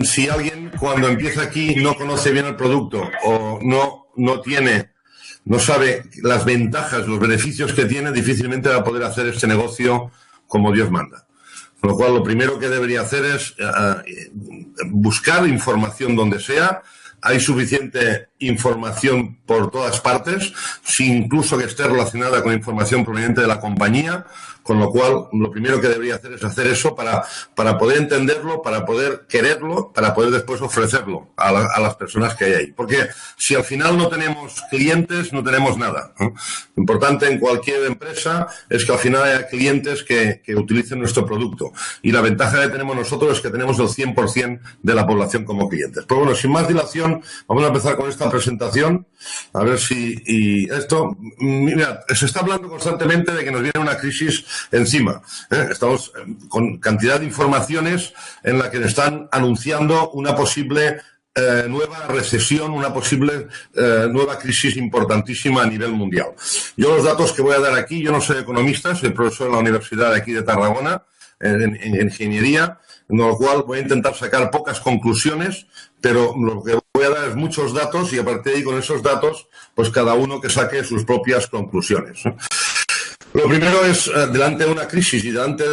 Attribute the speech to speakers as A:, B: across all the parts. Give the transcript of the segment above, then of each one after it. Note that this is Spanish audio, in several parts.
A: Si alguien cuando empieza aquí no conoce bien el producto o no sabe las ventajas, los beneficios que tiene, difícilmente va a poder hacer este negocio como Dios manda. Con lo cual, lo primero que debería hacer es buscar información donde sea. Hay suficiente información por todas partes, incluso que esté relacionada con información proveniente de la compañía, con lo cual lo primero que debería hacer es hacer eso para poder entenderlo, para poder quererlo, para poder después ofrecerlo a las personas que hay ahí. Porque si al final no tenemos clientes, no tenemos nada, ¿no? Lo importante en cualquier empresa es que al final haya clientes que utilicen nuestro producto. Y la ventaja que tenemos nosotros es que tenemos el 100% de la población como clientes. Pero bueno, sin más dilación, vamos a empezar con esta presentación. A ver si esto... Mira, se está hablando constantemente de que nos viene una crisis encima. Estamos con cantidad de informaciones en la que están anunciando una posible nueva recesión, una posible nueva crisis importantísima a nivel mundial. Yo los datos que voy a dar aquí, yo no soy economista, soy profesor en la Universidad de aquí de Tarragona, en ingeniería, con lo cual voy a intentar sacar pocas conclusiones, pero lo que voy a dar es muchos datos y a partir de ahí con esos datos, pues cada uno que saque sus propias conclusiones. Lo primero es, delante de una crisis y delante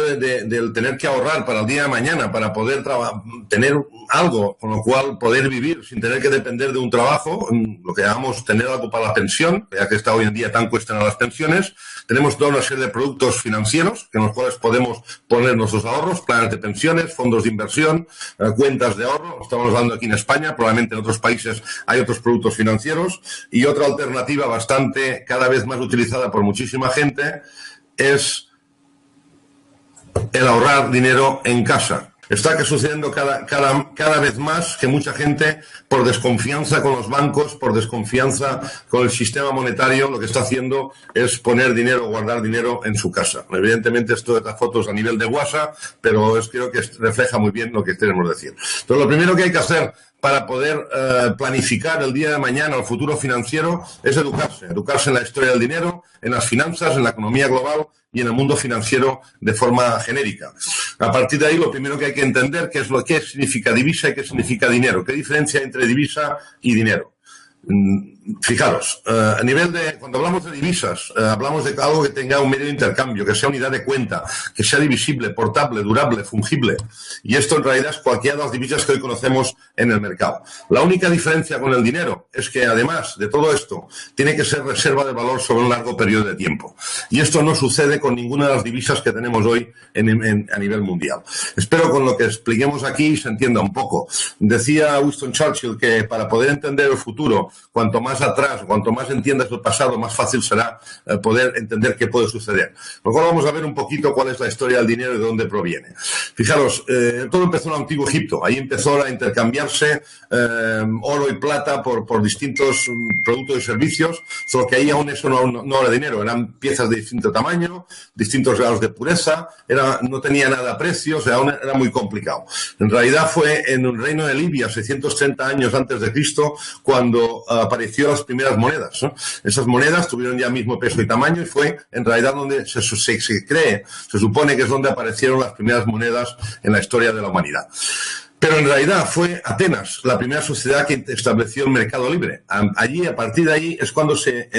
A: del tener que ahorrar para el día de mañana, para poder tener algo con lo cual poder vivir sin tener que depender de un trabajo, lo que llamamos tener algo para la pensión, ya que está hoy en día tan cuestionadas las pensiones, tenemos toda una serie de productos financieros en los cuales podemos poner nuestros ahorros, planes de pensiones, fondos de inversión, cuentas de ahorro. Estamos hablando aquí en España, probablemente en otros países hay otros productos financieros. Y otra alternativa bastante, cada vez más utilizada por muchísima gente, es el ahorrar dinero en casa. Está sucediendo cada vez más que mucha gente, por desconfianza con los bancos, por desconfianza con el sistema monetario, lo que está haciendo es poner dinero, guardar dinero en su casa. Evidentemente esto de las fotos a nivel de WhatsApp, pero creo que refleja muy bien lo que queremos decir. Entonces, lo primero que hay que hacer para poder planificar el día de mañana, el futuro financiero, es educarse en la historia del dinero, en las finanzas, en la economía global y en el mundo financiero de forma genérica. A partir de ahí, lo primero que hay que entender qué es lo que significa divisa y qué significa dinero, qué diferencia hay entre divisa y dinero. Fijaros, a nivel cuando hablamos de divisas, hablamos de algo que tenga un medio de intercambio, que sea unidad de cuenta, que sea divisible, portable, durable, fungible. Y esto en realidad es cualquiera de las divisas que hoy conocemos en el mercado. La única diferencia con el dinero es que además de todo esto, tiene que ser reserva de valor sobre un largo periodo de tiempo. Y esto no sucede con ninguna de las divisas que tenemos hoy a nivel mundial. Espero con lo que expliquemos aquí se entienda un poco. Decía Winston Churchill que para poder entender el futuro, cuanto más atrás, cuanto más entiendas el pasado, más fácil será poder entender qué puede suceder. Por lo cual vamos a ver un poquito cuál es la historia del dinero y de dónde proviene. Fijaros, todo empezó en el Antiguo Egipto. Ahí empezó a intercambiarse oro y plata por distintos productos y servicios, solo que ahí aún eso no era dinero, eran piezas de distinto tamaño, distintos grados de pureza, no tenía nada a precio, o sea, aún era muy complicado. En realidad fue en el reino de Libia, 630 años antes de Cristo, cuando apareció las primeras monedas, ¿no? Esas monedas tuvieron ya mismo peso y tamaño y fue en realidad donde se supone que es donde aparecieron las primeras monedas en la historia de la humanidad. Pero en realidad fue Atenas la primera sociedad que estableció el mercado libre. Allí, a partir de ahí, es cuando se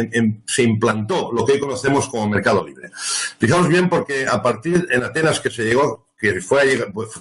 A: implantó lo que hoy conocemos como mercado libre. Fijaos bien porque en Atenas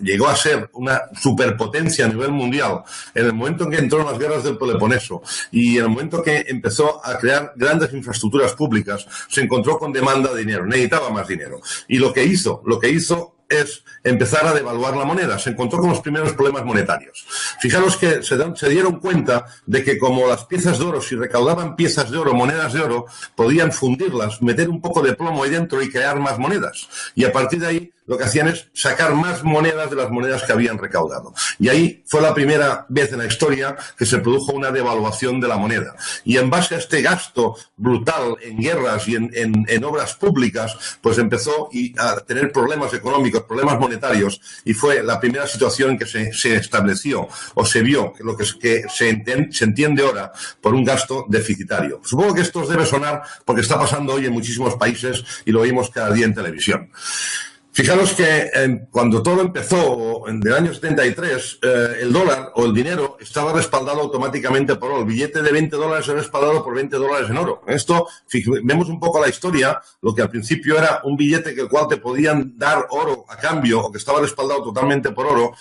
A: llegó a ser una superpotencia a nivel mundial, en el momento en que entró en las guerras del Peloponeso y en el momento que empezó a crear grandes infraestructuras públicas, se encontró con demanda de dinero, necesitaba más dinero. Y lo que hizo es empezar a devaluar la moneda. Se encontró con los primeros problemas monetarios. Fijaros que se dieron cuenta de que como las piezas de oro, si recaudaban piezas de oro, monedas de oro, podían fundirlas, meter un poco de plomo ahí dentro y crear más monedas. Y a partir de ahí lo que hacían es sacar más monedas de las monedas que habían recaudado. Y ahí fue la primera vez en la historia que se produjo una devaluación de la moneda. Y en base a este gasto brutal en guerras y en obras públicas, pues empezó a tener problemas económicos, problemas monetarios, y fue la primera situación en que se estableció o se vio lo que se entiende ahora por un gasto deficitario. Supongo que esto os debe sonar porque está pasando hoy en muchísimos países y lo oímos cada día en televisión. Fijaros que cuando todo empezó, en el año 73, el dólar o el dinero estaba respaldado automáticamente por oro. El billete de $20 era respaldado por $20 en oro. Esto, vemos un poco la historia, lo que al principio era un billete que el cual te podían dar oro a cambio o que estaba respaldado totalmente por oro.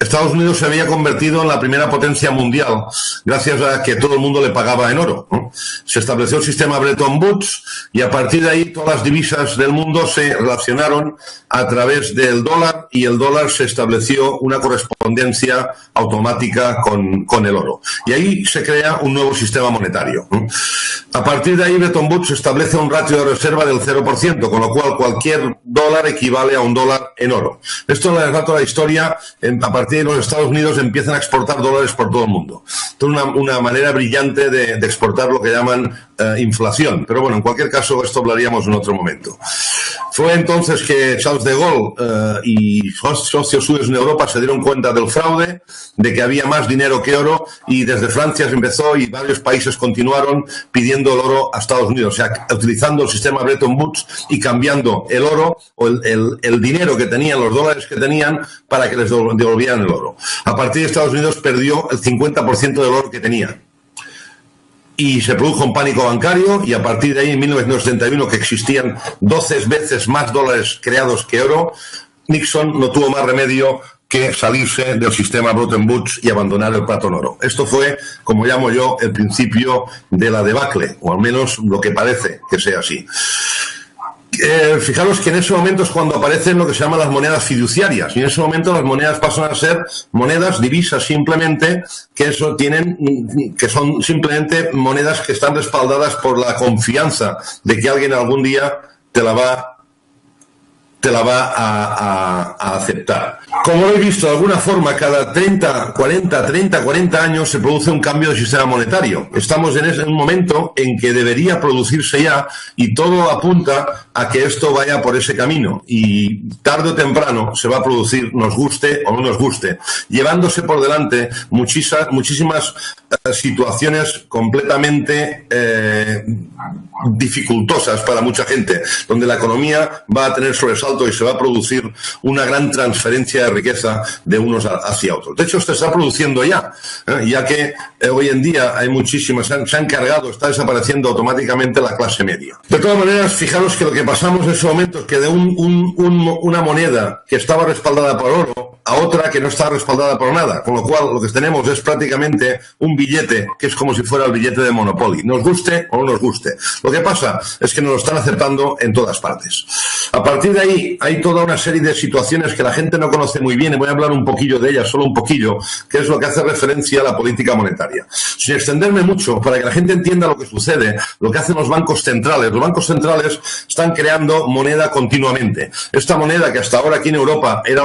A: Estados Unidos se había convertido en la primera potencia mundial gracias a que todo el mundo le pagaba en oro, ¿no? Se estableció el sistema Bretton Woods y a partir de ahí todas las divisas del mundo se relacionaron a través del dólar y el dólar se estableció una correspondencia automática con el oro. Y ahí se crea un nuevo sistema monetario, ¿no? A partir de ahí Bretton Woods establece un ratio de reserva del 0%, con lo cual cualquier dólar equivale a un dólar en oro. Esto es el relato de la historia. A partir de los Estados Unidos empiezan a exportar dólares por todo el mundo. Esto es una manera brillante de exportar lo que llaman inflación. Pero bueno, en cualquier caso, esto hablaríamos en otro momento. Fue entonces que Charles de Gaulle y socios suyos en Europa se dieron cuenta del fraude, de que había más dinero que oro, y desde Francia se empezó y varios países continuaron pidiendo el oro a Estados Unidos, o sea, utilizando el sistema Bretton Woods y cambiando el oro o el dinero que tenían, los dólares que tenían, para que les devolvieran el oro. A partir de Estados Unidos perdió el 50% del oro que tenía. Y se produjo un pánico bancario y a partir de ahí, en 1971, que existían 12 veces más dólares creados que oro, Nixon no tuvo más remedio que salirse del sistema Bretton Woods y abandonar el patrón oro. Esto fue, como llamo yo, el principio de la debacle, o al menos lo que parece que sea así. Fijaros que en ese momento es cuando aparecen lo que se llaman las monedas fiduciarias, y en ese momento las monedas pasan a ser monedas, divisas simplemente, que son simplemente monedas que están respaldadas por la confianza de que alguien algún día te la va a aceptar. Como lo he visto de alguna forma, cada 40 años se produce un cambio de sistema monetario. Estamos en un momento en que debería producirse ya y todo apunta a que esto vaya por ese camino. Y tarde o temprano se va a producir, nos guste o no nos guste, llevándose por delante muchísimas situaciones completamente dificultosas para mucha gente, donde la economía va a tener sobresalto y se va a producir una gran transferencia de riqueza de unos hacia otros. De hecho, esto está produciendo ya que hoy en día hay muchísimas, se han cargado, está desapareciendo automáticamente la clase media. De todas maneras, fijaros que lo que pasamos en ese momento es que de una moneda que estaba respaldada por oro a otra que no está respaldada por nada, con lo cual lo que tenemos es prácticamente un billete que es como si fuera el billete de Monopoly, nos guste o no nos guste. Lo que pasa es que nos lo están aceptando en todas partes. A partir de ahí hay toda una serie de situaciones que la gente no conoce muy bien, y voy a hablar un poquillo de ellas, solo un poquillo, que es lo que hace referencia a la política monetaria. Sin extenderme mucho, para que la gente entienda lo que sucede, lo que hacen los bancos centrales. Los bancos centrales están creando moneda continuamente. Esta moneda, que hasta ahora aquí en Europa era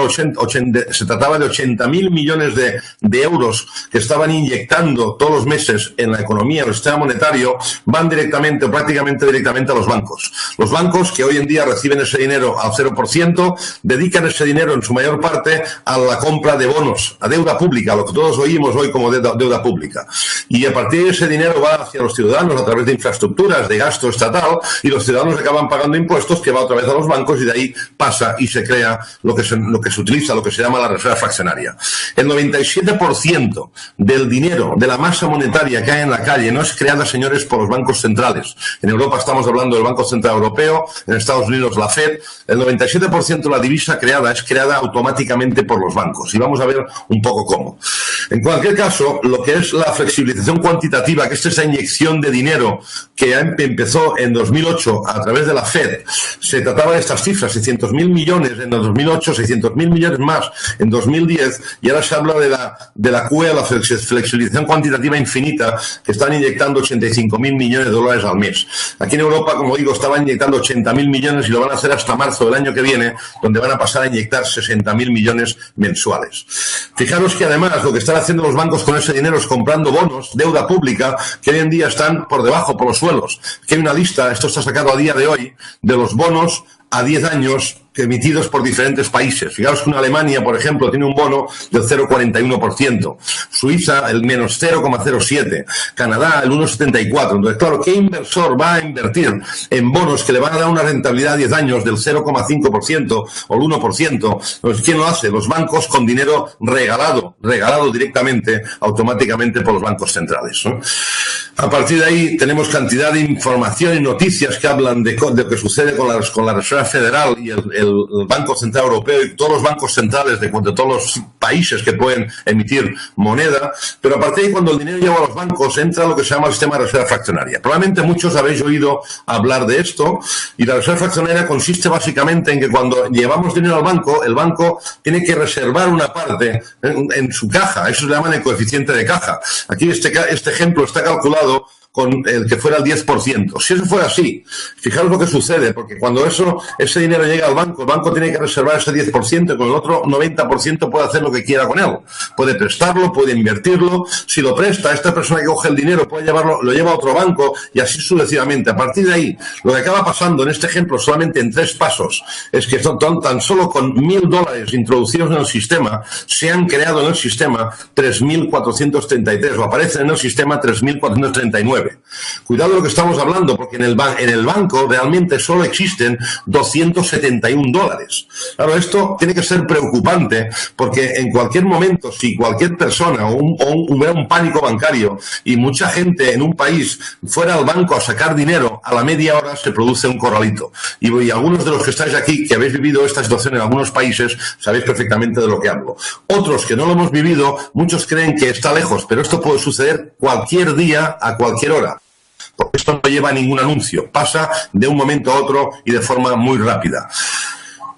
A: se trataba de 80.000 millones de euros que estaban inyectando todos los meses en la economía, en el sistema monetario, van directamente o prácticamente directamente a los bancos. Los bancos, que hoy en día reciben ese dinero al 0%, dedican ese dinero en su mayor parte a la compra de bonos, a deuda pública, lo que todos oímos hoy como deuda pública. Y a partir de ese dinero va hacia los ciudadanos a través de infraestructuras, de gasto estatal, y los ciudadanos acaban pagando impuestos que va otra vez a los bancos, y de ahí pasa y se crea lo que se utiliza, lo que se llama la reserva fraccionaria. El 97% del dinero, de la masa monetaria que hay en la calle, no es creada, señores, por los bancos centrales. En Europa estamos hablando del Banco Central Europeo, en Estados Unidos la Fed. El 97% de la divisa creada es creada automáticamente por los bancos, y vamos a ver un poco cómo. En cualquier caso, lo que es la flexibilización cuantitativa, que es esa inyección de dinero que empezó en 2008 a través de la Fed, se trataba de estas cifras, 600.000 millones en 2008, 600.000 millones más en 2010, y ahora se habla de la QE, la flexibilización cuantitativa infinita, que están inyectando 85.000 millones de dólares al mes. Aquí en Europa, como digo, estaban inyectando 80.000 millones y lo van a hacer hasta marzo del año que viene, donde van a pasar a inyectar 60.000 millones mensuales. Fijaros que además lo que están haciendo los bancos con ese dinero es comprando bonos, deuda pública, que hoy en día están por debajo, por los suelos. Aquí hay una lista, esto está sacado a día de hoy, de los bonos a 10 años emitidos por diferentes países. Fijaos que una Alemania, por ejemplo, tiene un bono del 0,41%, Suiza el menos 0,07%, Canadá el 1,74%. Entonces, claro, ¿qué inversor va a invertir en bonos que le van a dar una rentabilidad a 10 años del 0,5% o el 1%? Pues, ¿quién lo hace? Los bancos con dinero regalado directamente, automáticamente por los bancos centrales, ¿no? A partir de ahí tenemos cantidad de información y noticias que hablan de lo que sucede con la Reserva Federal y el Banco Central Europeo y todos los bancos centrales de todos los países que pueden emitir moneda, pero a partir de ahí, cuando el dinero llega a los bancos, entra lo que se llama el sistema de reserva fraccionaria. Probablemente muchos habéis oído hablar de esto, y la reserva fraccionaria consiste básicamente en que cuando llevamos dinero al banco, el banco tiene que reservar una parte en su caja. Eso se llama el coeficiente de caja. Aquí este ejemplo está calculado con el que fuera el 10%. Si eso fuera así, fijaros lo que sucede, porque cuando ese dinero llega al banco, el banco tiene que reservar ese 10% y con el otro 90% puede hacer lo que quiera con él. Puede prestarlo, puede invertirlo. Si lo presta, esta persona que coge el dinero puede lo lleva a otro banco y así sucesivamente. A partir de ahí, lo que acaba pasando en este ejemplo solamente en 3 pasos es que tan solo con $1.000 introducidos en el sistema, se han creado en el sistema 3.433 o aparecen en el sistema 3.439. Cuidado lo que estamos hablando, porque en el banco realmente solo existen $271. Claro, esto tiene que ser preocupante, porque en cualquier momento, si cualquier persona hubiera un pánico bancario y mucha gente en un país fuera al banco a sacar dinero, a la media hora se produce un corralito. Y algunos de los que estáis aquí, que habéis vivido esta situación en algunos países, sabéis perfectamente de lo que hablo. Otros que no lo hemos vivido, muchos creen que está lejos, pero esto puede suceder cualquier día, a cualquier hora. Porque esto no lleva ningún anuncio, pasa de un momento a otro y de forma muy rápida.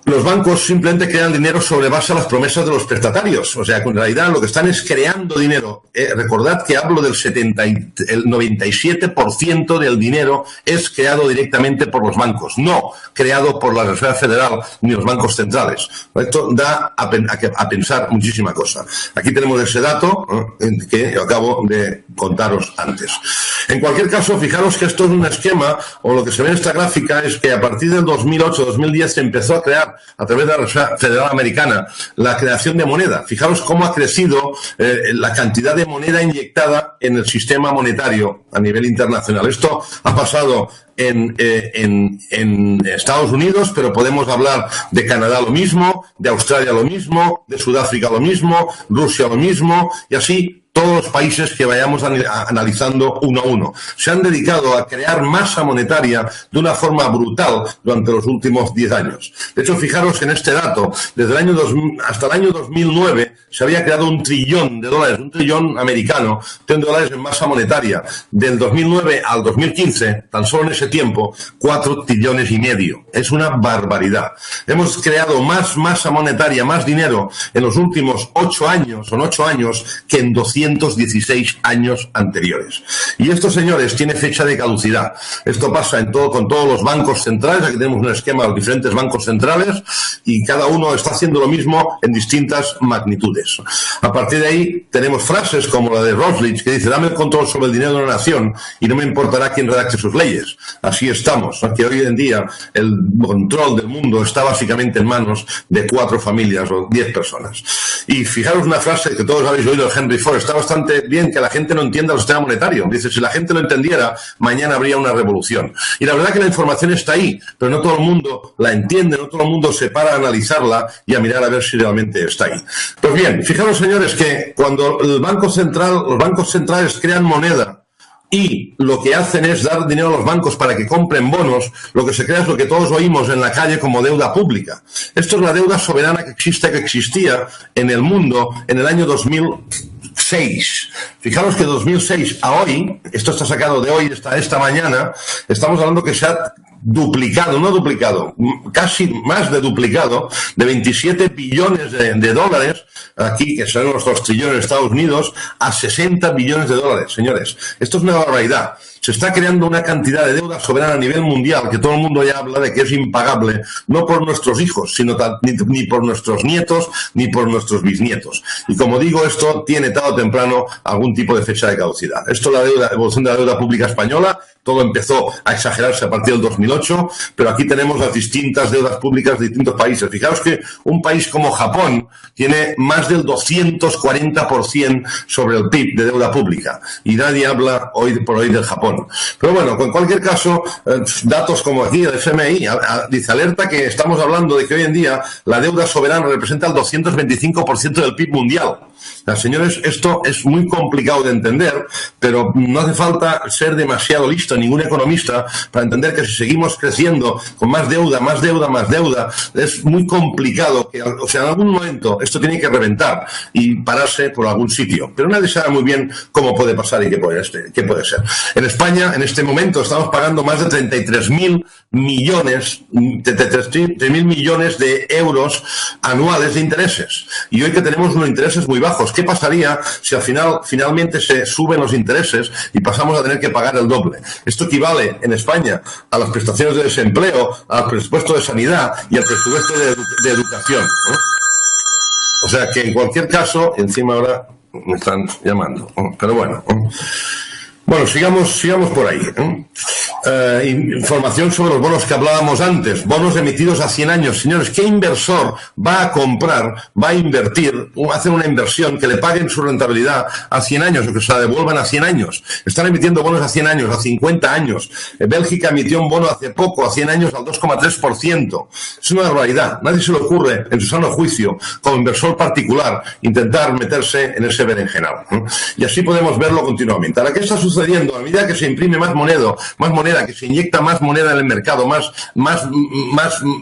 A: Los bancos simplemente crean dinero sobre base a las promesas de los prestatarios. O sea, que en realidad lo que están es creando dinero. Recordad que hablo del el 97% del dinero es creado directamente por los bancos, no creado por la Reserva Federal ni los bancos centrales. Esto da a pensar muchísima cosa. Aquí tenemos ese dato que acabo de contaros antes. En cualquier caso, fijaros que esto es un esquema, o lo que se ve en esta gráfica es que a partir del 2008-2010 se empezó a crear a través de la Reserva Federal Americana la creación de moneda. Fijaros cómo ha crecido la cantidad de moneda inyectada en el sistema monetario a nivel internacional. Esto ha pasado en Estados Unidos, pero podemos hablar de Canadá lo mismo, de Australia lo mismo, de Sudáfrica lo mismo, Rusia lo mismo, y así todos los países que vayamos analizando uno a uno. Se han dedicado a crear masa monetaria de una forma brutal durante los últimos 10 años. De hecho, fijaros en este dato, desde el año 2000 hasta el año 2009 se había creado $1 trillón, $1 trillón americano, $1 en masa monetaria. Del 2009 al 2015, tan solo en ese tiempo, 4,5 trillones. Es una barbaridad. Hemos creado más masa monetaria, más dinero en los últimos 8 años que en 216 años anteriores. Y esto, señores, tiene fecha de caducidad. Esto pasa con todos los bancos centrales. Aquí tenemos un esquema de los diferentes bancos centrales y cada uno está haciendo lo mismo en distintas magnitudes. A partir de ahí tenemos frases como la de Roslich, que dice: dame el control sobre el dinero de una nación y no me importará quién redacte sus leyes. Así estamos, que hoy en día el control del mundo está básicamente en manos de 4 familias o 10 personas. Y fijaros una frase que todos habéis oído de Henry Ford. Está bastante bien que la gente no entienda el sistema monetario. Dice, si la gente lo entendiera, mañana habría una revolución. Y la verdad que la información está ahí, pero no todo el mundo la entiende, no todo el mundo se para a analizarla y a mirar a ver si realmente está ahí. Pues bien, fijaros, señores, que cuando los bancos centrales crean moneda y lo que hacen es dar dinero a los bancos para que compren bonos, lo que se crea es lo que todos oímos en la calle como deuda pública. Esto es la deuda soberana que existía en el mundo en el año 2006. Fijaros que de 2006 a hoy, esto está sacado de hoy, esta mañana, estamos hablando que se ha casi más de duplicado, de 27 billones de dólares, aquí, que son los 2 trillones de Estados Unidos, a 60 billones de dólares, señores. Esto es una barbaridad. Se está creando una cantidad de deuda soberana a nivel mundial que todo el mundo ya habla de que es impagable, no por nuestros hijos, sino ni por nuestros nietos, ni por nuestros bisnietos. Y como digo, esto tiene tarde o temprano algún tipo de fecha de caducidad. Esto, la evolución de la deuda pública española, todo empezó a exagerarse a partir del 2008. 2008, pero aquí tenemos las distintas deudas públicas de distintos países. Fijaos que un país como Japón tiene más del 240% sobre el PIB de deuda pública y nadie habla hoy por hoy del Japón. Pero bueno, en cualquier caso, datos como aquí el FMI dice, alerta que estamos hablando de que hoy en día la deuda soberana representa el 225% del PIB mundial. Señores, esto es muy complicado de entender, pero no hace falta ser demasiado listo, ningún economista, para entender que si seguimos creciendo con más deuda, más deuda, más deuda, es muy complicado que, o sea, en algún momento esto tiene que reventar y pararse por algún sitio. Pero nadie sabe muy bien cómo puede pasar y qué puede ser. En España, en este momento, estamos pagando más de 33.000 millones de euros anuales de intereses. Y hoy que tenemos unos intereses muy bajos, ¿qué pasaría si al finalmente se suben los intereses y pasamos a tener que pagar el doble? Esto equivale en España a las prestaciones de desempleo, al presupuesto de sanidad y al presupuesto de educación, ¿no? O sea que en cualquier caso, encima ahora me están llamando, ¿no? Pero bueno. Bueno, sigamos por ahí, ¿eh? Información sobre los bonos que hablábamos antes, bonos emitidos a 100 años. Señores, ¿qué inversor va a comprar, va a invertir, o hacer una inversión que le paguen su rentabilidad a 100 años o que se la devuelvan a 100 años? Están emitiendo bonos a 100 años, a 50 años. Bélgica emitió un bono hace poco, a 100 años, al 2,3%. Es una barbaridad. Nadie se le ocurre, en su sano juicio, como inversor particular, intentar meterse en ese berenjenal, ¿eh? Y así podemos verlo continuamente. Ahora, ¿qué está sucediendo? A medida que se imprime más moneda, que se inyecta más moneda en el mercado, más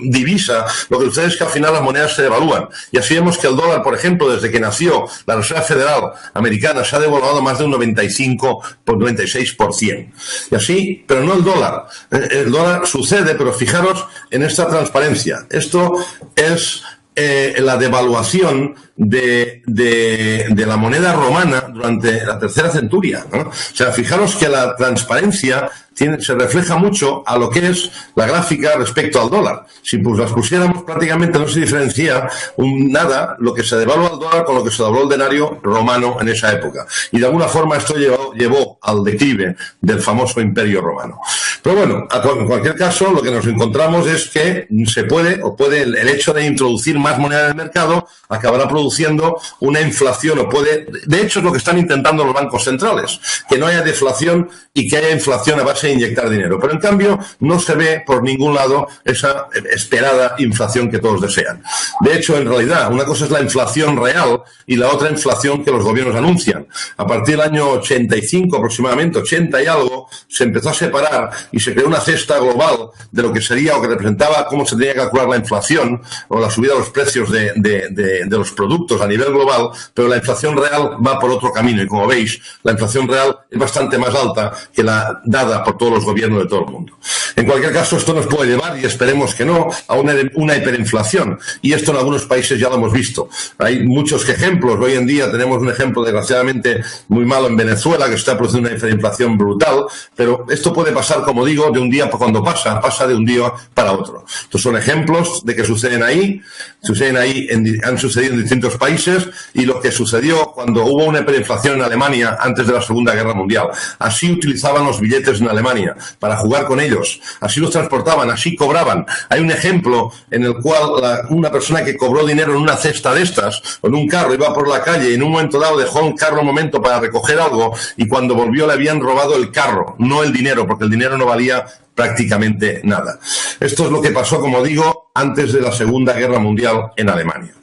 A: divisa, lo que sucede es que al final las monedas se devalúan. Y así vemos que el dólar, por ejemplo, desde que nació la Reserva Federal Americana, se ha devaluado más de un 96%. Y así, pero no el dólar. El dólar sucede, pero fijaros en esta transparencia. Esto es la devaluación de la moneda romana durante la tercera centuria, ¿no? O sea, fijaros que la transparencia se refleja mucho a lo que es la gráfica respecto al dólar. Si pues las pusiéramos, prácticamente no se diferencia nada lo que se devalúa al dólar con lo que se devaluó el denario romano en esa época. Y de alguna forma esto llevó al declive del famoso Imperio Romano. Pero bueno, en cualquier caso, lo que nos encontramos es que el hecho de introducir más moneda en el mercado acabará produciendo una inflación, de hecho es lo que están intentando los bancos centrales, que no haya deflación y que haya inflación a base de inyectar dinero. Pero en cambio no se ve por ningún lado esa esperada inflación que todos desean. De hecho, en realidad, una cosa es la inflación real y la otra inflación que los gobiernos anuncian. A partir del año 85 aproximadamente, 80 y algo, se empezó a separar y se creó una cesta global de lo que sería o que representaba cómo se tenía que calcular la inflación o la subida de los precios de los productos a nivel global, pero la inflación real va por otro camino y como veis, la inflación real es bastante más alta que la dada por todos los gobiernos de todo el mundo. En cualquier caso, esto nos puede llevar, y esperemos que no, a una hiperinflación. Y esto en algunos países ya lo hemos visto. Hay muchos ejemplos. Hoy en día tenemos un ejemplo, desgraciadamente, muy malo en Venezuela, que está produciendo una hiperinflación brutal. Pero esto puede pasar, como digo, de un día cuando pasa de un día para otro. Estos son ejemplos de que suceden ahí, han sucedido en distintos países, y lo que sucedió cuando hubo una hiperinflación en Alemania antes de la Segunda Guerra Mundial. Así utilizaban los billetes en Alemania para jugar con ellos, así los transportaban, así cobraban. Hay un ejemplo en el cual una persona que cobró dinero en una cesta de estas, o en un carro, iba por la calle y en un momento dado dejó el carro un momento para recoger algo y cuando volvió le habían robado el carro, no el dinero, porque el dinero no valía prácticamente nada. Esto es lo que pasó, como digo, antes de la Segunda Guerra Mundial en Alemania.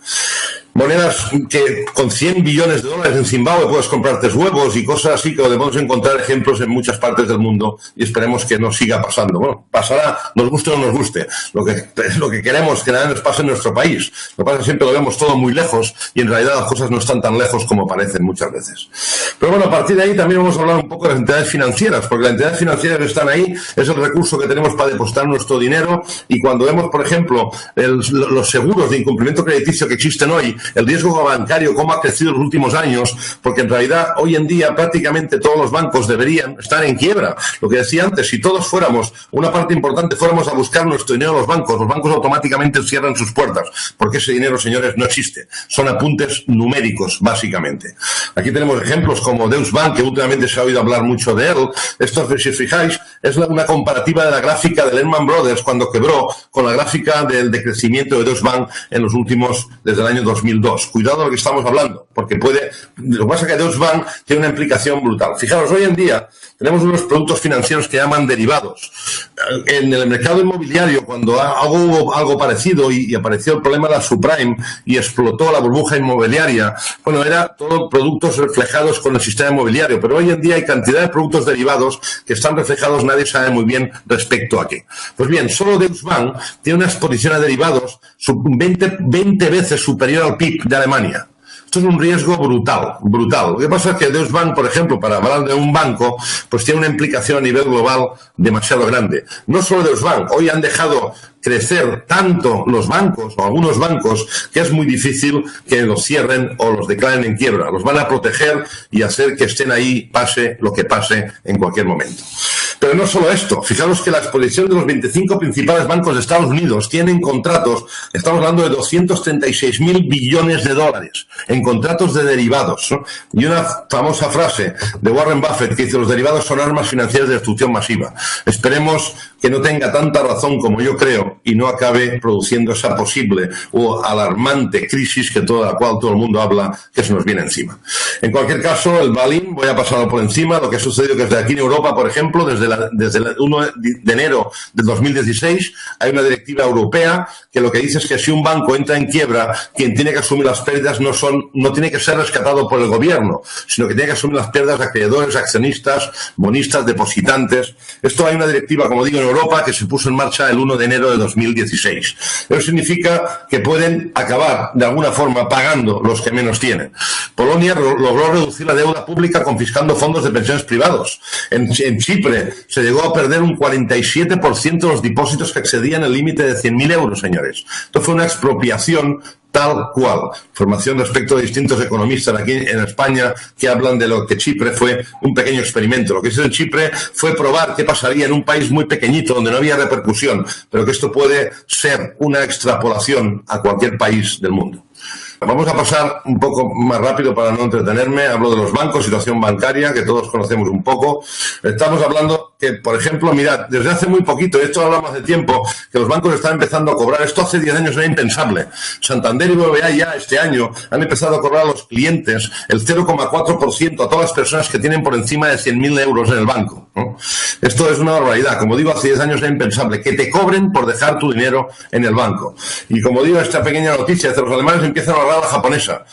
A: Monedas que con 100 billones de dólares en Zimbabue puedes comprarte huevos y cosas así, que podemos encontrar ejemplos en muchas partes del mundo y esperemos que no siga pasando. Bueno, pasará, nos guste o no nos guste. Lo que queremos que nada nos pase en nuestro país. Lo que pasa es que siempre lo vemos todo muy lejos y en realidad las cosas no están tan lejos como parecen muchas veces. Pero bueno, a partir de ahí también vamos a hablar un poco de las entidades financieras, porque las entidades financieras que están ahí es el recurso que tenemos para depositar nuestro dinero, y cuando vemos, por ejemplo, los seguros de incumplimiento crediticio que existen hoy, el riesgo bancario, cómo ha crecido en los últimos años, porque en realidad hoy en día prácticamente todos los bancos deberían estar en quiebra. Lo que decía antes, si todos fuéramos, una parte importante, fuéramos a buscar nuestro dinero a los bancos automáticamente cierran sus puertas, porque ese dinero, señores, no existe. Son apuntes numéricos, básicamente. Aquí tenemos ejemplos como Deutsche Bank, que últimamente se ha oído hablar mucho de él. Esto, si os fijáis, es una comparativa de la gráfica de Lehman Brothers cuando quebró con la gráfica del decrecimiento de Deutsche Bank en los últimos, desde el año 2002. Cuidado de lo que estamos hablando, porque lo que pasa es que Deutsche Bank tiene una implicación brutal. Fijaros, hoy en día tenemos unos productos financieros que llaman derivados. En el mercado inmobiliario, cuando hubo algo parecido y apareció el problema de la subprime y explotó la burbuja inmobiliaria, bueno, era todo productos reflejados con el sistema inmobiliario, pero hoy en día hay cantidad de productos derivados que están reflejados, nadie sabe muy bien respecto a qué. Pues bien, solo Deutsche Bank tiene una exposición a derivados 20 veces superior al PIB de Alemania. Esto es un riesgo brutal, brutal. Lo que pasa es que Deutsche Bank, por ejemplo, para hablar de un banco, pues tiene una implicación a nivel global demasiado grande. No solo Deutsche Bank, hoy han dejado crecer tanto los bancos o algunos bancos que es muy difícil que los cierren o los declaren en quiebra. Los van a proteger y hacer que estén ahí, pase lo que pase en cualquier momento. Pero no solo esto, fijaros que la exposición de los 25 principales bancos de Estados Unidos tienen contratos, estamos hablando de 236.000 billones de dólares en contratos de derivados, ¿no? Y una famosa frase de Warren Buffett que dice: los derivados son armas financieras de destrucción masiva. Esperemos que no tenga tanta razón como yo creo y no acabe produciendo esa posible o alarmante crisis que la cual todo el mundo habla que se nos viene encima. En cualquier caso, el bail-in, voy a pasarlo por encima, lo que ha sucedido que desde aquí en Europa, por ejemplo, desde el 1 de enero del 2016, hay una directiva europea que lo que dice es que si un banco entra en quiebra, quien tiene que asumir las pérdidas no tiene que ser rescatado por el gobierno, sino que tiene que asumir las pérdidas de acreedores, accionistas, bonistas, depositantes. Esto hay una directiva, como digo, en Europa que se puso en marcha el 1 de enero de 2016. Eso significa que pueden acabar de alguna forma pagando los que menos tienen. Polonia logró reducir la deuda pública confiscando fondos de pensiones privados. En Chipre se llegó a perder un 47% de los depósitos que excedían el límite de 100.000 euros, señores. Esto fue una expropiación tal cual. Información respecto de distintos economistas aquí en España que hablan de lo que Chipre fue un pequeño experimento. Lo que hizo en Chipre fue probar qué pasaría en un país muy pequeñito donde no había repercusión, pero que esto puede ser una extrapolación a cualquier país del mundo. Vamos a pasar un poco más rápido para no entretenerme. Hablo de los bancos, situación bancaria, que todos conocemos un poco. Estamos hablando que, por ejemplo, mirad, desde hace muy poquito, esto hablamos hace tiempo, que los bancos están empezando a cobrar. Esto hace 10 años era impensable. Santander y BBVA ya este año han empezado a cobrar a los clientes el 0,4% a todas las personas que tienen por encima de 100.000 euros en el banco, ¿no? Esto es una barbaridad. Como digo, hace 10 años era impensable que te cobren por dejar tu dinero en el banco. Y como digo, esta pequeña noticia es que los alemanes empiezan a ahorrar a la japonesa.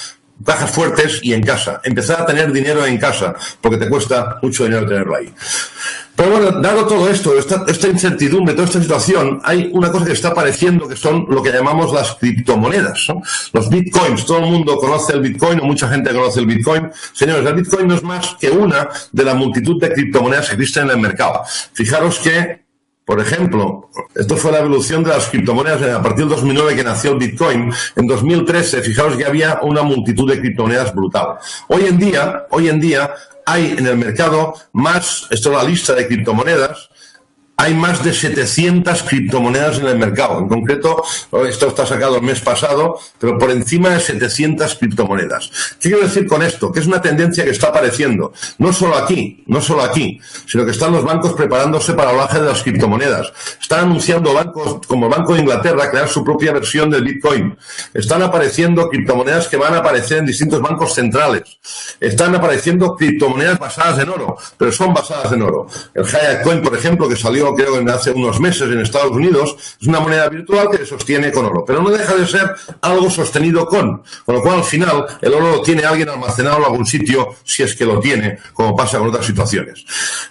A: Cajas fuertes y en casa. Empezar a tener dinero en casa, porque te cuesta mucho dinero tenerlo ahí. Pero bueno, dado todo esto, esta incertidumbre, toda esta situación, hay una cosa que está apareciendo que son lo que llamamos las criptomonedas, ¿no? Los bitcoins. Todo el mundo conoce el bitcoin, o mucha gente conoce el bitcoin. Señores, el bitcoin no es más que una de la multitud de criptomonedas que existen en el mercado. Fijaros que, por ejemplo, esto fue la evolución de las criptomonedas a partir del 2009 que nació el Bitcoin. En 2013, fijaos que había una multitud de criptomonedas brutal. Hoy en día hay en el mercado más, esto es la lista de criptomonedas, hay más de 700 criptomonedas en el mercado. En concreto, esto está sacado el mes pasado, pero por encima de 700 criptomonedas. ¿Qué quiero decir con esto? Que es una tendencia que está apareciendo, no solo aquí, sino que están los bancos preparándose para el auge de las criptomonedas. Están anunciando bancos como el Banco de Inglaterra crear su propia versión del Bitcoin. Están apareciendo criptomonedas que van a aparecer en distintos bancos centrales. Están apareciendo criptomonedas basadas en oro, pero son basadas en oro. El Hayek Coin, por ejemplo, que salió creo que hace unos meses en Estados Unidos, es una moneda virtual que se sostiene con oro, pero no deja de ser algo sostenido con lo cual al final el oro lo tiene alguien almacenado en algún sitio, si es que lo tiene, como pasa con otras situaciones.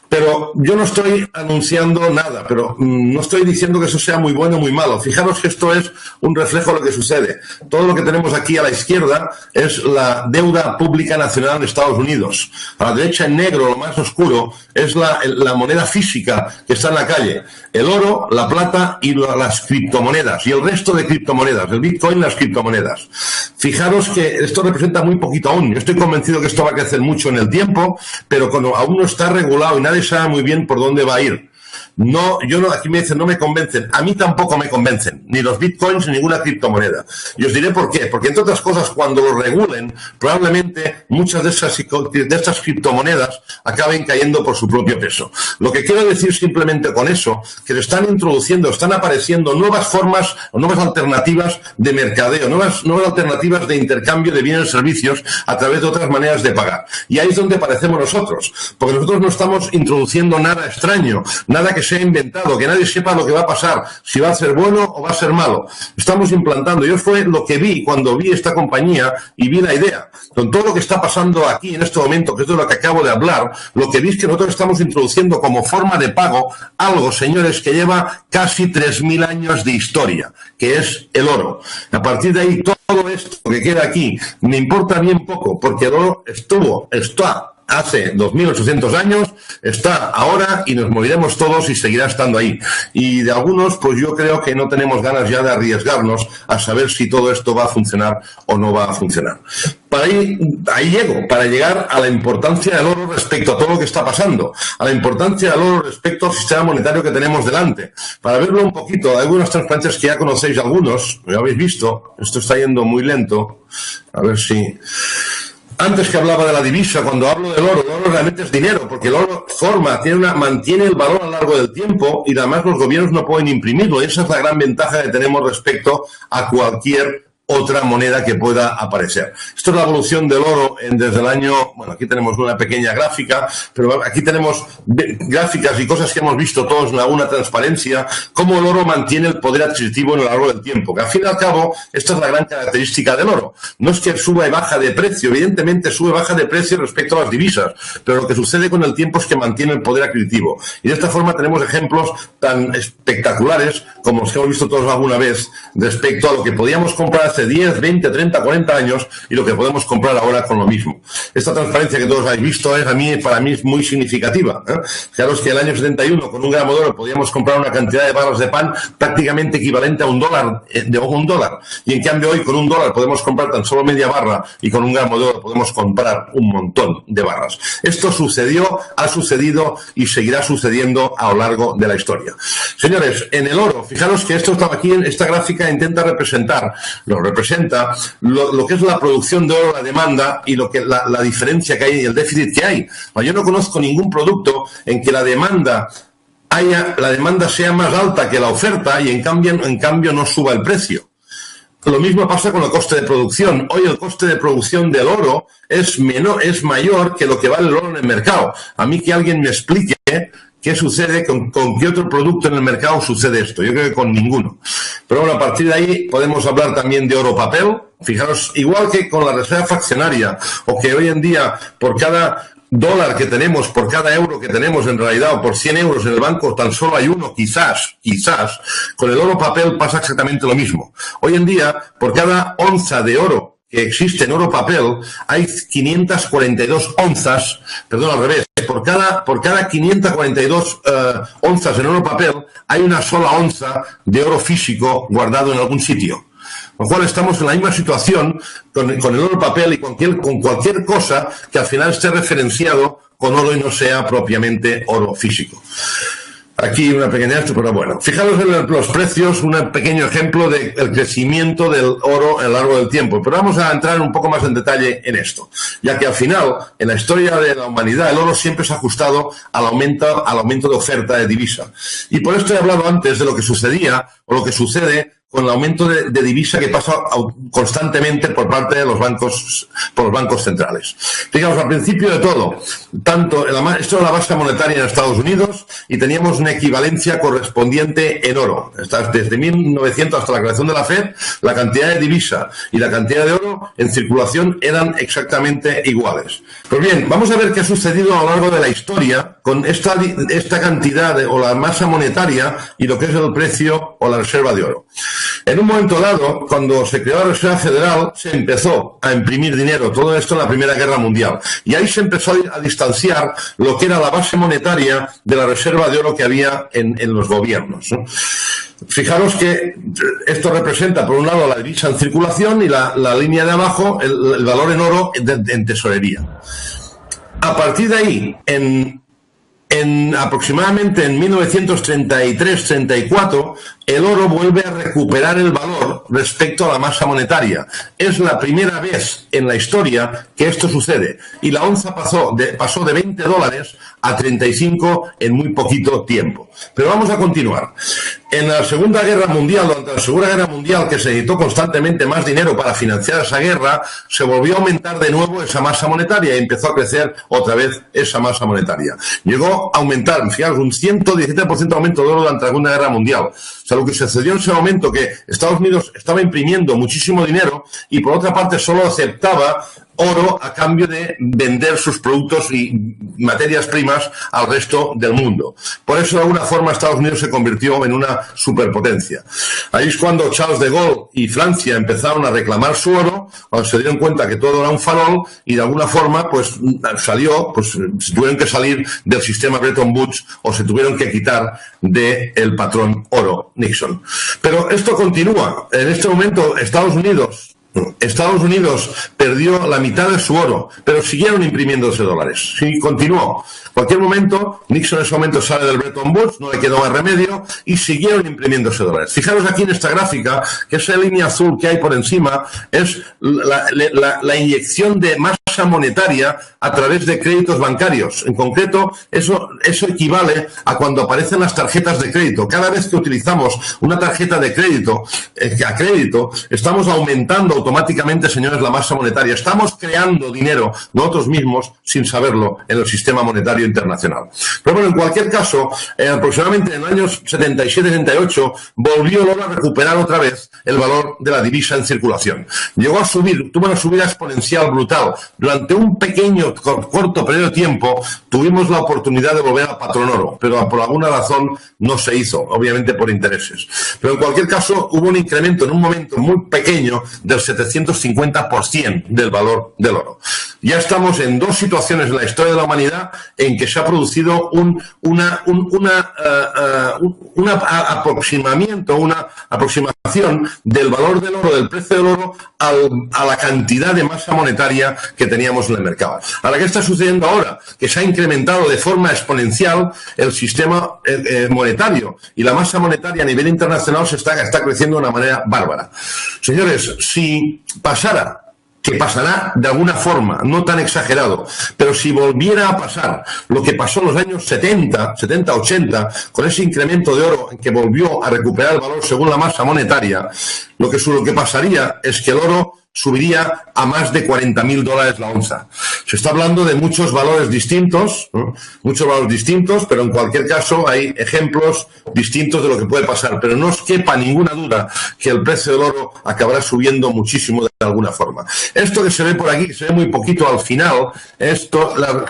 A: Pero yo no estoy anunciando nada, pero no estoy diciendo que eso sea muy bueno o muy malo. Fijaros que esto es un reflejo de lo que sucede. Todo lo que tenemos aquí a la izquierda es la deuda pública nacional de Estados Unidos. A la derecha, en negro, lo más oscuro, es la moneda física que está en la calle. El oro, la plata y las criptomonedas. Y el resto de criptomonedas. El Bitcoin, las criptomonedas. Fijaros que esto representa muy poquito aún. Yo estoy convencido que esto va a crecer mucho en el tiempo, pero cuando aún no está regulado y nadie sabe muy bien por dónde va a ir. No, aquí me dicen, no me convencen. A mí tampoco me convencen, ni los bitcoins ni ninguna criptomoneda. Y os diré por qué. Porque, entre otras cosas, cuando lo regulen, probablemente muchas de estas criptomonedas acaben cayendo por su propio peso. Lo que quiero decir simplemente con eso, que se están introduciendo, están apareciendo nuevas formas o nuevas alternativas de mercadeo, nuevas alternativas de intercambio de bienes y servicios a través de otras maneras de pagar. Y ahí es donde aparecemos nosotros. Porque nosotros no estamos introduciendo nada extraño, nada que se ha inventado, que nadie sepa lo que va a pasar, si va a ser bueno o va a ser malo. Estamos implantando. Yo fue lo que vi cuando vi esta compañía y vi la idea. Con todo lo que está pasando aquí en este momento, que es de lo que acabo de hablar, lo que vi es que nosotros estamos introduciendo como forma de pago algo, señores, que lleva casi 3.000 años de historia, que es el oro. A partir de ahí, todo esto que queda aquí me importa bien poco, porque el oro está hace 2.800 años, está ahora y nos moriremos todos y seguirá estando ahí. Y de algunos, pues yo creo que no tenemos ganas ya de arriesgarnos a saber si todo esto va a funcionar o no va a funcionar. Ahí llego, para llegar a la importancia del oro respecto a todo lo que está pasando, a la importancia del oro respecto al sistema monetario que tenemos delante. Para verlo un poquito, hay algunas transparencias que ya conocéis algunos, lo habéis visto, esto está yendo muy lento, a ver si... Antes que hablaba de la divisa, cuando hablo del oro, el oro realmente es dinero, porque el oro mantiene el valor a lo largo del tiempo y además los gobiernos no pueden imprimirlo. Esa es la gran ventaja que tenemos respecto a cualquier otra moneda que pueda aparecer. Esto es la evolución del oro desde el año... Bueno, aquí tenemos una pequeña gráfica, pero aquí tenemos gráficas y cosas que hemos visto todos en alguna transparencia, cómo el oro mantiene el poder adquisitivo a lo largo del tiempo. Que al fin y al cabo, esta es la gran característica del oro. No es que suba y baja de precio, evidentemente sube y baja de precio respecto a las divisas, pero lo que sucede con el tiempo es que mantiene el poder adquisitivo. Y de esta forma tenemos ejemplos tan espectaculares como los que hemos visto todos alguna vez respecto a lo que podíamos comprar hace 10, 20, 30, 40 años y lo que podemos comprar ahora con lo mismo. Esta transparencia que todos habéis visto para mí es muy significativa. Fijaros que el año 71 con un gramo de oro podíamos comprar una cantidad de barras de pan prácticamente equivalente a $1, y en cambio hoy con $1 podemos comprar tan solo media barra y con un gramo de oro podemos comprar un montón de barras. Esto sucedió, ha sucedido y seguirá sucediendo a lo largo de la historia. Señores, en el oro, fijaros que esto estaba aquí, esta gráfica intenta representa lo que es la producción de oro, la demanda y lo que la diferencia que hay y el déficit que hay. Yo no conozco ningún producto en que la demanda sea más alta que la oferta y en cambio no suba el precio. Lo mismo pasa con el coste de producción. Hoy el coste de producción del oro es mayor que lo que vale el oro en el mercado. A mí que alguien me explique ¿qué sucede? ¿Con qué otro producto en el mercado sucede esto? Yo creo que con ninguno. Pero bueno, a partir de ahí podemos hablar también de oro papel. Fijaros, igual que con la reserva fraccionaria, o que hoy en día por cada dólar que tenemos, por cada euro que tenemos en realidad, o por 100 euros en el banco, tan solo hay uno, quizás, con el oro papel pasa exactamente lo mismo. Hoy en día, por cada onza de oro que existe en oro papel, hay 542 onzas, perdón, al revés, por cada 542 onzas en oro papel, hay una sola onza de oro físico guardado en algún sitio. Con lo cual estamos en la misma situación con el oro papel y con cualquier cosa que al final esté referenciado con oro y no sea propiamente oro físico. Aquí una pequeña esto, pero bueno. Fijaros en los precios, un pequeño ejemplo del crecimiento del oro a lo largo del tiempo. Pero vamos a entrar un poco más en detalle en esto. Ya que al final, en la historia de la humanidad, el oro siempre se ha ajustado al aumento de oferta de divisa. Y por esto he hablado antes de lo que sucedía o lo que sucede con el aumento de divisa que pasa constantemente por parte de los bancos centrales. Digamos, al principio de todo, esto era la base monetaria en Estados Unidos y teníamos una equivalencia correspondiente en oro. Desde 1900 hasta la creación de la FED, la cantidad de divisa y la cantidad de oro en circulación eran exactamente iguales. Pues bien, vamos a ver qué ha sucedido a lo largo de la historia con esta cantidad o la masa monetaria y lo que es el precio o la reserva de oro. En un momento dado, cuando se creó la Reserva Federal, se empezó a imprimir dinero, todo esto en la Primera Guerra Mundial. Y ahí se empezó a distanciar lo que era la base monetaria de la reserva de oro que había en los gobiernos, ¿no? Fijaros que esto representa, por un lado, la divisa en circulación y la línea de abajo, el valor en oro en tesorería. A partir de ahí, aproximadamente en 1933-34, el oro vuelve a recuperar el valor respecto a la masa monetaria. Es la primera vez en la historia que esto sucede. Y la onza pasó de $20 a 35 en muy poquito tiempo. Pero vamos a continuar. En la Segunda Guerra Mundial, durante la Segunda Guerra Mundial, que se necesitó constantemente más dinero para financiar esa guerra, se volvió a aumentar de nuevo esa masa monetaria y empezó a crecer otra vez esa masa monetaria. Llegó a aumentar, fijaros, un 117% de aumento de oro durante la Segunda Guerra Mundial. O sea, lo que sucedió en ese momento que Estados Unidos estaba imprimiendo muchísimo dinero y por otra parte solo aceptaba oro a cambio de vender sus productos y materias primas al resto del mundo. Por eso, de alguna forma, Estados Unidos se convirtió en una superpotencia. Ahí es cuando Charles de Gaulle y Francia empezaron a reclamar su oro, cuando se dieron cuenta que todo era un farol y de alguna forma, pues se tuvieron que salir del sistema Bretton Woods o se tuvieron que quitar del patrón oro Nixon. Pero esto continúa. En este momento, Estados Unidos perdió la mitad de su oro, pero siguieron imprimiéndose dólares. Sí, continuó. En cualquier momento, Nixon en ese momento sale del Bretton Woods, no le quedó más remedio, y siguieron imprimiéndose dólares. Fijaros aquí en esta gráfica, que esa línea azul que hay por encima es la inyección de masa monetaria a través de créditos bancarios. En concreto, eso equivale a cuando aparecen las tarjetas de crédito. Cada vez que utilizamos una tarjeta de crédito a crédito, estamos aumentando automáticamente, señores, la masa monetaria. Estamos creando dinero nosotros mismos sin saberlo en el sistema monetario internacional. Pero bueno, en cualquier caso, aproximadamente en los años 77-78 volvió el oro a recuperar otra vez el valor de la divisa en circulación. Llegó a subir, tuvo una subida exponencial brutal. Durante un pequeño, corto periodo de tiempo, tuvimos la oportunidad de volver al patrón oro, pero por alguna razón no se hizo, obviamente por intereses. Pero en cualquier caso, hubo un incremento en un momento muy pequeño del 750% del valor del oro. Ya estamos en dos situaciones en la historia de la humanidad en que se ha producido una aproximación del valor del oro, del precio del oro, a la cantidad de masa monetaria que teníamos en el mercado. Ahora, ¿qué está sucediendo ahora? Que se ha incrementado de forma exponencial el sistema monetario y la masa monetaria a nivel internacional está creciendo de una manera bárbara. Señores, si pasara, que pasará de alguna forma, no tan exagerado, pero si volviera a pasar lo que pasó en los años 70, 80, con ese incremento de oro en que volvió a recuperar el valor según la masa monetaria, lo que pasaría es que el oro subiría a más de $40.000 la onza. Se está hablando de muchos valores distintos, ¿no? Pero en cualquier caso hay ejemplos distintos de lo que puede pasar. Pero no os quepa ninguna duda que el precio del oro acabará subiendo muchísimo de alguna forma. Esto que se ve por aquí, que se ve muy poquito al final,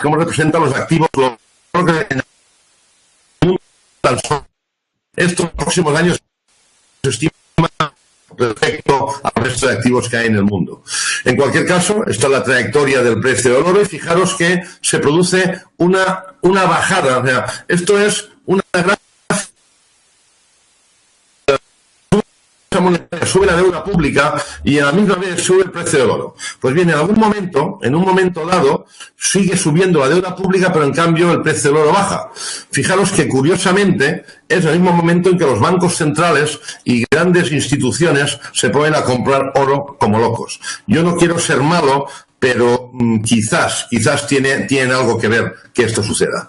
A: cómo representa los activos estos próximos años se estima respecto al resto de activos que hay en el mundo. En cualquier caso, esta es la trayectoria del precio del oro y fijaros que se produce una bajada. O sea, esto es una gran monetaria, sube la deuda pública y a la misma vez sube el precio del oro. Pues bien, en un momento dado, sigue subiendo la deuda pública, pero en cambio el precio del oro baja. Fijaros que curiosamente es el mismo momento en que los bancos centrales y grandes instituciones se ponen a comprar oro como locos. Yo no quiero ser malo, pero quizás tienen algo que ver que esto suceda.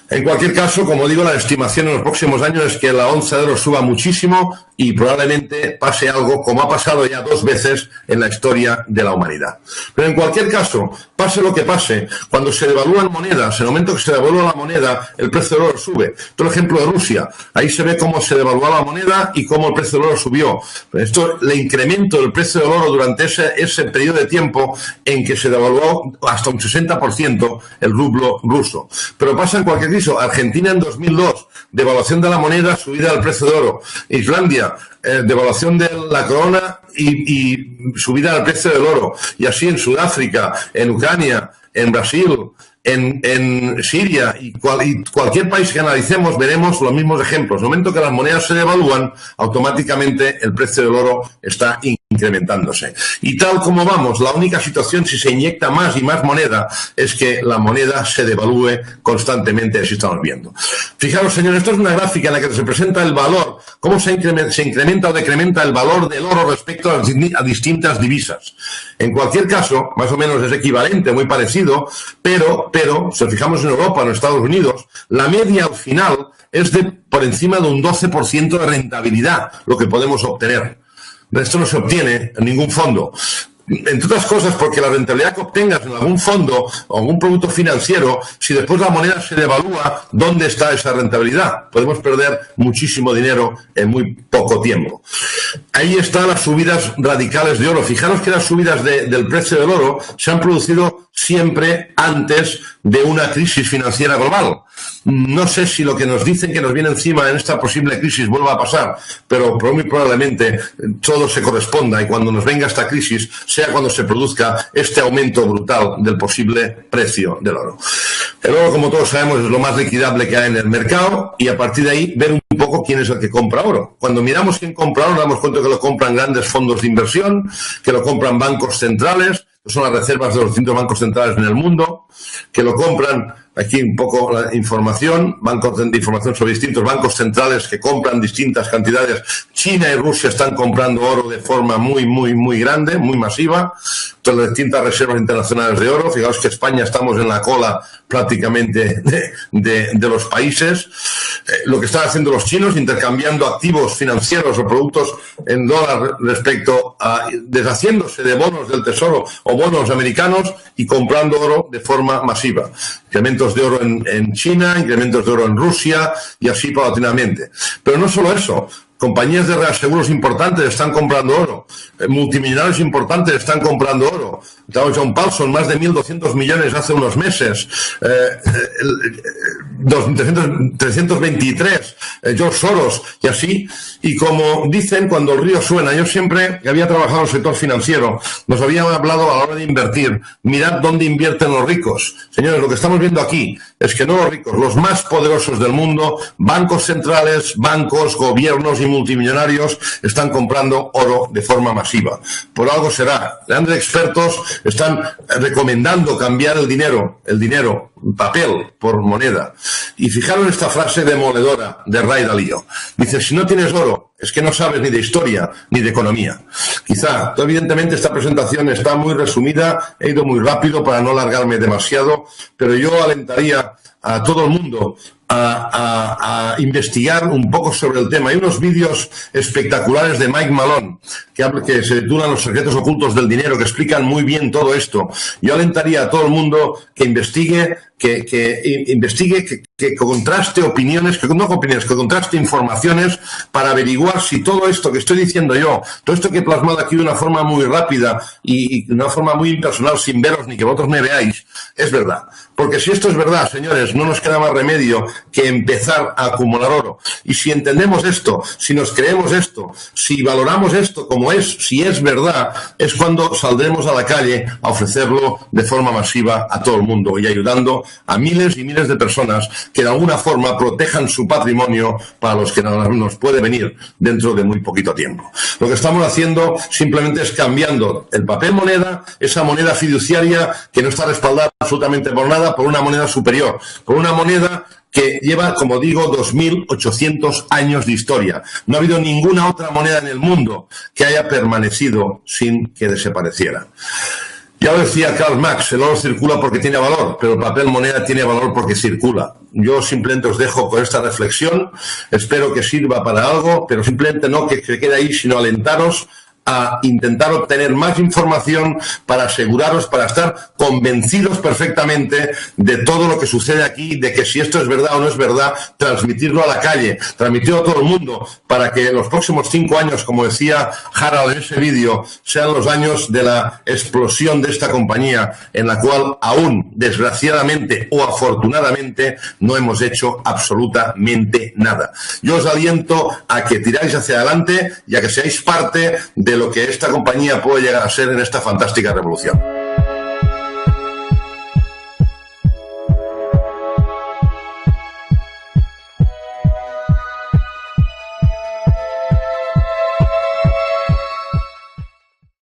A: En cualquier caso, como digo, la estimación en los próximos años es que la onza de oro suba muchísimo y probablemente pase algo como ha pasado ya 2 veces en la historia de la humanidad. Pero en cualquier caso, pase lo que pase, cuando se devalúan monedas, en el momento que se devalúa la moneda, el precio del oro sube. Todo el ejemplo de Rusia, ahí se ve cómo se devaluó la moneda y cómo el precio del oro subió. Esto, el incremento del precio del oro durante ese periodo de tiempo en que se devaluó hasta un 60% el rublo ruso. Pero pasa en cualquier caso. Argentina en 2002, devaluación de la moneda, subida del precio de oro. Islandia, devaluación de la corona y subida del precio del oro. Y así en Sudáfrica, en Ucrania, en Brasil, en Siria y cualquier país que analicemos veremos los mismos ejemplos. En el momento que las monedas se devalúan, automáticamente el precio del oro está incrementándose. Y tal como vamos, la única situación si se inyecta más y más moneda es que la moneda se devalúe constantemente, así estamos viendo. Fijaros, señores, esto es una gráfica en la que se presenta el valor, cómo se incrementa o decrementa el valor del oro respecto a distintas divisas. En cualquier caso, más o menos es equivalente, muy parecido, pero si fijamos en Europa, en Estados Unidos, la media al final es de por encima de un 12% de rentabilidad, lo que podemos obtener. Esto no se obtiene en ningún fondo. Entre otras cosas, porque la rentabilidad que obtengas en algún fondo o algún producto financiero, si después la moneda se devalúa, ¿dónde está esa rentabilidad? Podemos perder muchísimo dinero en muy poco tiempo. Ahí están las subidas radicales de oro. Fijaros que las subidas del precio del oro se han producido siempre antes de una crisis financiera global. No sé si lo que nos dicen que nos viene encima en esta posible crisis vuelva a pasar, pero muy probablemente todo se corresponda y cuando nos venga esta crisis sea cuando se produzca este aumento brutal del posible precio del oro. El oro, como todos sabemos, es lo más liquidable que hay en el mercado y a partir de ahí ver un poco quién es el que compra oro. Cuando miramos quién compra oro, nos damos cuenta que lo compran grandes fondos de inversión, que lo compran bancos centrales, que son las reservas de los distintos bancos centrales en el mundo, que lo compran, aquí un poco la información, bancos de información sobre distintos bancos centrales que compran distintas cantidades. China y Rusia están comprando oro de forma muy grande, muy masiva. Todas las distintas reservas internacionales de oro. Fijaos que España estamos en la cola prácticamente de los países. Lo que están haciendo los chinos, intercambiando activos financieros o productos en dólar respecto a deshaciéndose de bonos del tesoro o bonos americanos y comprando oro de forma masiva. Incrementos de oro en China, incrementos de oro en Rusia y así paulatinamente. Pero no solo eso. Compañías de reaseguros importantes están comprando oro. Multimillonarios importantes están comprando oro. John Paulson, más de 1.200 millones hace unos meses. 323. George Soros y así. Y como dicen, cuando el río suena, yo siempre que había trabajado en el sector financiero, nos habían hablado a la hora de invertir. Mirad dónde invierten los ricos. Señores, lo que estamos viendo aquí es que no los ricos, los más poderosos del mundo, bancos centrales, bancos, gobiernos y multimillonarios están comprando oro de forma masiva. Por algo será. Grandes expertos están recomendando cambiar el dinero, papel, por moneda. Y fijaros esta frase demoledora de Ray Dalio. Dice, si no tienes oro, es que no sabes ni de historia ni de economía. Quizá, evidentemente esta presentación está muy resumida, he ido muy rápido para no alargarme demasiado, pero yo alentaría a todo el mundo a investigar un poco sobre el tema. Hay unos vídeos espectaculares de Mike Malone que se titulan Los secretos ocultos del dinero, que explican muy bien todo esto. Yo alentaría a todo el mundo que investigue, que contraste opiniones, que contraste informaciones para averiguar si todo esto que estoy diciendo yo, todo esto que he plasmado aquí de una forma muy rápida y de una forma muy impersonal, sin veros ni que vosotros me veáis, es verdad. Porque si esto es verdad, señores, no nos queda más remedio que empezar a acumular oro. Y si entendemos esto, si nos creemos esto, si valoramos esto como es, si es verdad, es cuando saldremos a la calle a ofrecerlo de forma masiva a todo el mundo y ayudando a miles y miles de personas que de alguna forma protejan su patrimonio para los que nos puede venir dentro de muy poquito tiempo. Lo que estamos haciendo simplemente es cambiando el papel moneda, esa moneda fiduciaria que no está respaldada absolutamente por nada, por una moneda superior, por una moneda que lleva, como digo, 2.800 años de historia. No ha habido ninguna otra moneda en el mundo que haya permanecido sin que desapareciera. Ya lo decía Karl Marx, el oro circula porque tiene valor, pero el papel moneda tiene valor porque circula. yo simplemente os dejo con esta reflexión, espero que sirva para algo, pero simplemente no que se quede ahí, sino alentaros a intentar obtener más información para aseguraros, para estar convencidos perfectamente de todo lo que sucede aquí, de que si esto es verdad o no es verdad, transmitirlo a la calle, transmitirlo a todo el mundo, para que en los próximos 5 años, como decía Harald en ese vídeo, sean los años de la explosión de esta compañía, en la cual aún, desgraciadamente o afortunadamente, no hemos hecho absolutamente nada. Yo os aliento a que tiráis hacia adelante y a que seáis parte de lo que esta compañía puede llegar a ser en esta fantástica revolución.